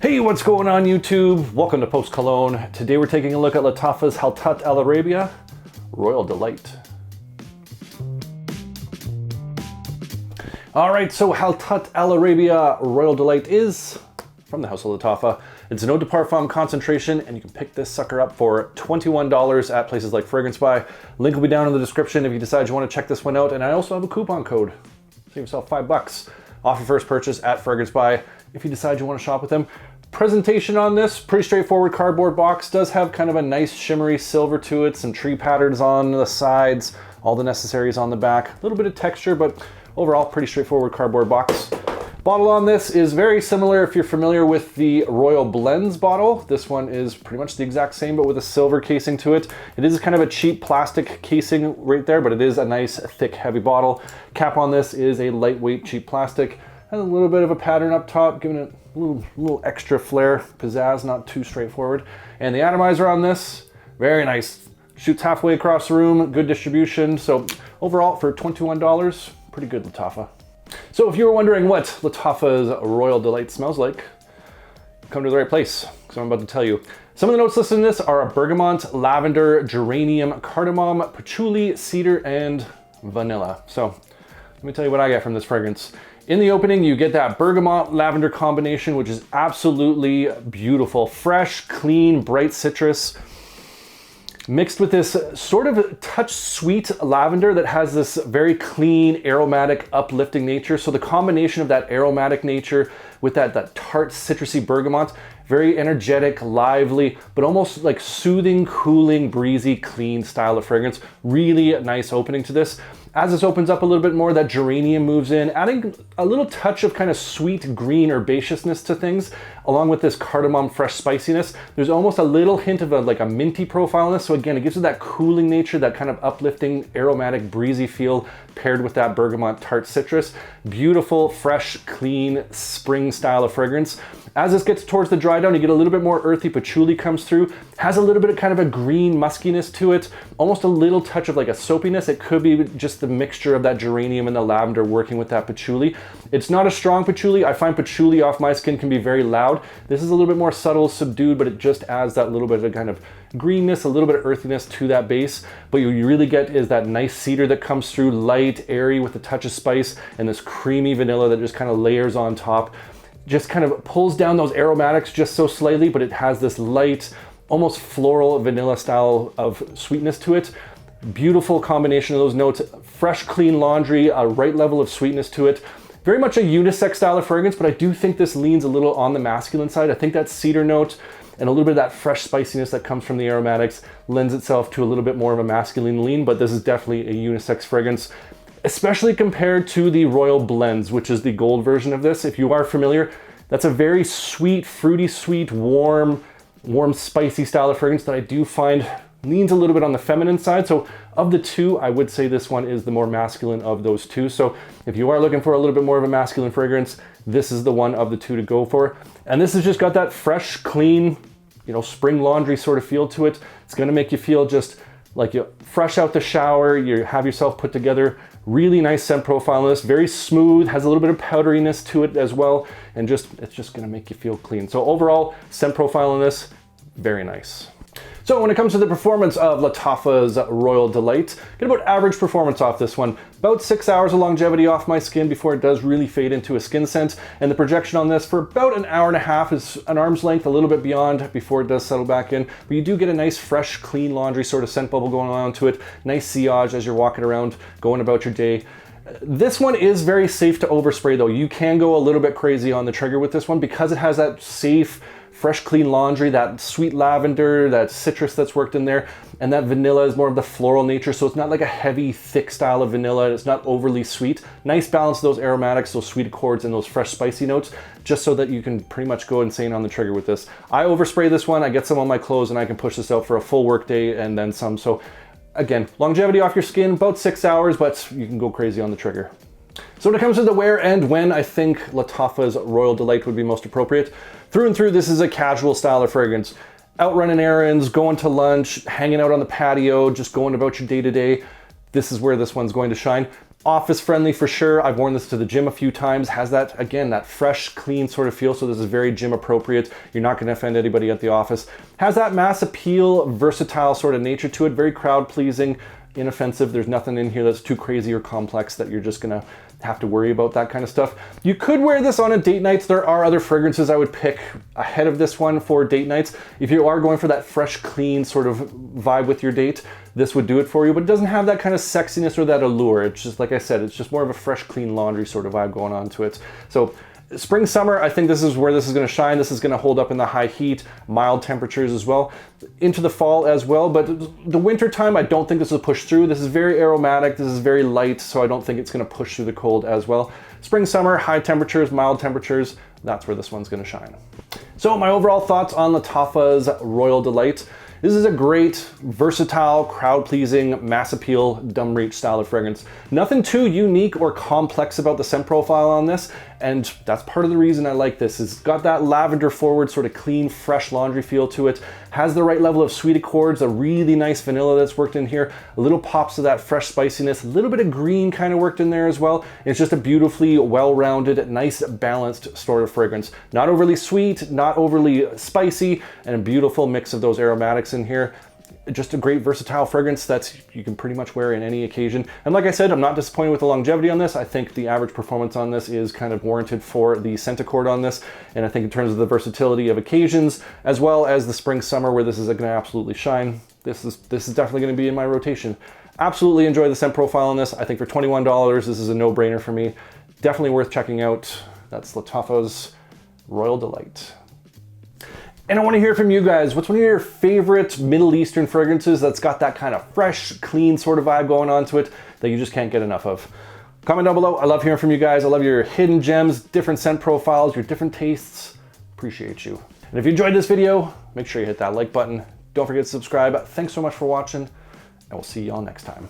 Hey, what's going on YouTube? Welcome to Post Cologne. Today we're taking a look at Lattafa's Khaltaat Al Arabia Royal Delight. Alright, so Khaltaat Al Arabia Royal Delight is from the House of Lattafa. It's an eau de parfum concentration, and you can pick this sucker up for $21 at places like Fragrance Buy. Link will be down in the description if you decide you want to check this one out, and I also have a coupon code. Save yourself $5 off your first purchase at Fragrance Buy if you decide you want to shop with them. Presentation on this, pretty straightforward cardboard box. Does have kind of a nice shimmery silver to it, some tree patterns on the sides, all the necessaries on the back. A little bit of texture, but overall pretty straightforward cardboard box. Bottle on this is very similar if you're familiar with the Royal Blends bottle. This one is pretty much the exact same, but with a silver casing to it. It is kind of a cheap plastic casing right there, but it is a nice, thick, heavy bottle. Cap on this is a lightweight, cheap plastic. Has a little bit of a pattern up top, giving it a little extra flair, pizzazz, not too straightforward. And the atomizer on this, very nice. Shoots halfway across the room, good distribution. So overall, for $21, pretty good Lattafa. So if you were wondering what Lattafa's Royal Delight smells like, come to the right place, because I'm about to tell you. Some of the notes listed in this are a bergamot, lavender, geranium, cardamom, patchouli, cedar, and vanilla. So let me tell you what I get from this fragrance. In the opening, you get that bergamot lavender combination, which is absolutely beautiful. Fresh, clean, bright citrus, mixed with this sort of touch sweet lavender that has this very clean, aromatic, uplifting nature. So the combination of that aromatic nature with that tart, citrusy bergamot, very energetic, lively, but almost like soothing, cooling, breezy, clean style of fragrance. Really nice opening to this. As this opens up a little bit more, that geranium moves in, adding a little touch of kind of sweet green herbaceousness to things, along with this cardamom fresh spiciness. There's almost a little hint of like a minty profile in this. So again, it gives it that cooling nature, that kind of uplifting, aromatic, breezy feel paired with that bergamot tart citrus. Beautiful, fresh, clean, spring style of fragrance. As this gets towards the dry down, you get a little bit more earthy patchouli comes through. Has a little bit of kind of a green muskiness to it. Almost a little touch of like a soapiness. It could be just the mixture of that geranium and the lavender working with that patchouli. It's not a strong patchouli. I find patchouli off my skin can be very loud. This is a little bit more subtle, subdued, but it just adds that little bit of kind of greenness, a little bit of earthiness to that base. But what you really get is that nice cedar that comes through, light, airy with a touch of spice, and this creamy vanilla that just kind of layers on top. Just kind of pulls down those aromatics just so slightly, but it has this light, almost floral vanilla style of sweetness to it. Beautiful combination of those notes. Fresh, clean laundry, a right level of sweetness to it. Very much a unisex style of fragrance, but I do think this leans a little on the masculine side. I think that cedar note and a little bit of that fresh spiciness that comes from the aromatics lends itself to a little bit more of a masculine lean, but this is definitely a unisex fragrance, especially compared to the Royal Blends, which is the gold version of this. If you are familiar, that's a very sweet, fruity, sweet, warm, spicy style of fragrance that I do find leans a little bit on the feminine side. So of the two, I would say this one is the more masculine of those two. So if you are looking for a little bit more of a masculine fragrance, this is the one of the two to go for. And this has just got that fresh, clean, spring laundry sort of feel to it. It's gonna make you feel just like you're fresh out the shower, you have yourself put together. Really nice scent profile on this, very smooth, has a little bit of powderiness to it as well, and it's just gonna make you feel clean. So overall, scent profile on this, very nice. So when it comes to the performance of Lattafa's Royal Delight, get about average performance off this one. About 6 hours of longevity off my skin before it does really fade into a skin scent. And the projection on this for about an hour and a half is an arm's length, a little bit beyond before it does settle back in. But you do get a nice, fresh, clean laundry sort of scent bubble going on to it. Nice sillage as you're walking around, going about your day. This one is very safe to overspray though. You can go a little bit crazy on the trigger with this one because it has that safe, fresh, clean laundry, that sweet lavender, that citrus that's worked in there, and that vanilla is more of the floral nature, so it's not like a heavy, thick style of vanilla. It's not overly sweet. Nice balance of those aromatics, those sweet accords, and those fresh, spicy notes, just so that you can pretty much go insane on the trigger with this. I overspray this one, I get some on my clothes, and I can push this out for a full work day and then some. So again, longevity off your skin, about 6 hours, but you can go crazy on the trigger. So when it comes to the where and when, I think Lattafa's Royal Delight would be most appropriate. Through and through, this is a casual style of fragrance. Out running errands, going to lunch, hanging out on the patio, just going about your day-to-day. This is where this one's going to shine. Office friendly for sure. I've worn this to the gym a few times. Has that, again, that fresh, clean sort of feel. So this is very gym appropriate. You're not going to offend anybody at the office. Has that mass appeal, versatile sort of nature to it. Very crowd pleasing, inoffensive. There's nothing in here that's too crazy or complex that you're just going to have to worry about that kind of stuff. You could wear this on a date night. There are other fragrances I would pick ahead of this one for date nights. If you are going for that fresh, clean sort of vibe with your date, this would do it for you, but it doesn't have that kind of sexiness or that allure. It's just, like I said, it's just more of a fresh, clean laundry sort of vibe going on to it. So spring, summer, I think this is where this is going to shine. This is going to hold up in the high heat, mild temperatures as well, into the fall as well. But the winter time, I don't think this will push through. This is very aromatic. This is very light, so I don't think it's going to push through the cold as well. Spring, summer, high temperatures, mild temperatures, that's where this one's going to shine. So my overall thoughts on Lattafa's Royal Delight. This is a great, versatile, crowd-pleasing, mass appeal, dumb reach style of fragrance. Nothing too unique or complex about the scent profile on this, and that's part of the reason I like this. It's got that lavender forward, sort of clean, fresh laundry feel to it. Has the right level of sweet accords, a really nice vanilla that's worked in here, a little pops of that fresh spiciness, a little bit of green kind of worked in there as well. It's just a beautifully well-rounded, nice, balanced sort of fragrance. Not overly sweet, not overly spicy, and a beautiful mix of those aromatics in here. Just a great versatile fragrance that you can pretty much wear in any occasion. And like I said, I'm not disappointed with the longevity on this. I think the average performance on this is kind of warranted for the scent accord on this. And I think in terms of the versatility of occasions, as well as the spring, summer, where this is gonna absolutely shine, this is definitely gonna be in my rotation. Absolutely enjoy the scent profile on this. I think for $21, this is a no-brainer for me. Definitely worth checking out. That's Lattafa's Royal Delight. And I want to hear from you guys. What's one of your favorite Middle Eastern fragrances that's got that kind of fresh, clean sort of vibe going on to it that you just can't get enough of? Comment down below. I love hearing from you guys. I love your hidden gems, different scent profiles, your different tastes. Appreciate you. And if you enjoyed this video, make sure you hit that like button. Don't forget to subscribe. Thanks so much for watching, and we'll see y'all next time.